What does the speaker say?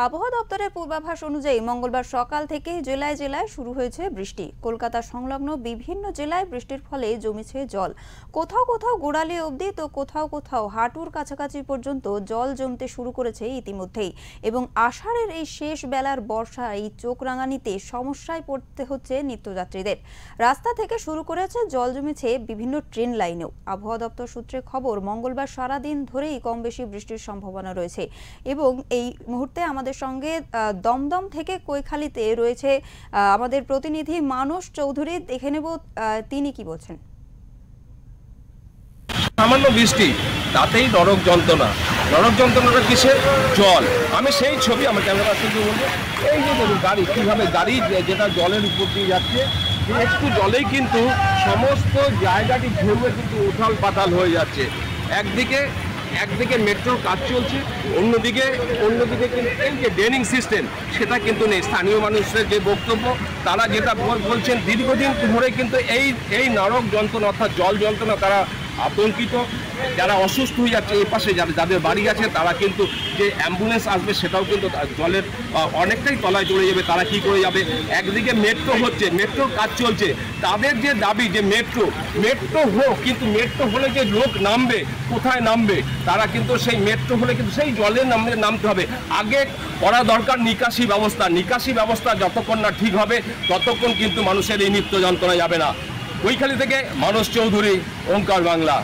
আবহাওয়া দপ্তরের পূর্বাভাস অনুযায়ী মঙ্গলবার সকাল থেকে জেলায় জেলায় শুরু হয়েছে বৃষ্টি। কলকাতা সংলগ্ন বিভিন্ন জেলায় বৃষ্টির ফলে জমেছে জল। কোথাও কোথাও গোড়ালি অবধি তো কোথাও কোথাও হাঁটুর কাছাকাছি পর্যন্ত জল জমতে শুরু করেছে ইতিমধ্যেই। এবং আষাঢ়ের এই শেষ বেলার বর্ষায় চোখ রাঙানিতে সমস্যায় পড়তে হচ্ছে নিত্যযাত্রীদের। রাস্তা থেকে শুরু করেছে জল জমেছে বিভিন্ন ট্রেন লাইনেও। আবহাওয়া দপ্তর সূত্রে খবর, মঙ্গলবার সারাদিন ধরেই কম বেশি বৃষ্টির সম্ভাবনা রয়েছে। এবং এই মুহূর্তে আমাদের সঙ্গে দমদম থেকে কৈখালীতে রয়েছে আমাদের প্রতিনিধি মানস চৌধুরী। দেখে নেব তিনি কি বলছেন। সামান্য বৃষ্টি তাতেই নরক যন্ত্রণাটা কিসের? জল। আমি সেই ছবি আমার ক্যামেরা শুধু বলবো, এই যে দেখুন গাড়ি কিভাবে যেটা জলের উপর দিয়ে যাচ্ছে, একটু জলেই কিন্তু সমস্ত জায়গাটি ঘুরে কিন্তু উথাল পাতাল হয়ে যাচ্ছে। একদিকে মেট্রোর কাজ চলছে, অন্যদিকে কিন্তু এই যে ড্রেনিং সিস্টেম সেটা কিন্তু নেই। স্থানীয় মানুষের যে বক্তব্য, তারা যেটা বলছেন, দীর্ঘদিন ধরে কিন্তু এই নরক যন্ত্রণা অর্থাৎ জল যন্ত্রণা তারা আতঙ্কিত। যারা অসুস্থ হয়ে যাচ্ছে এই পাশে যাদের বাড়ি আছে, তারা কিন্তু যে অ্যাম্বুলেন্স আসবে সেটাও কিন্তু জলের অনেকটাই তলায় চলে যাবে। তারা কি করে যাবে? একদিকে মেট্রো হচ্ছে, মেট্রোর কাজ চলছে, তাদের যে দাবি যে মেট্রো হোক, কিন্তু মেট্রো হলে যে লোক নামবে, কোথায় নামবে? তারা কিন্তু সেই মেট্রো হলে কিন্তু সেই জলের নামতে হবে। আগে করা দরকার নিকাশি ব্যবস্থা যতক্ষণ না ঠিক হবে ততক্ষণ কিন্তু মানুষের এই নিত্য যন্ত্রণা যাবে না। কৈখালী থেকে মানস চৌধুরী, ওঙ্কার বাংলা।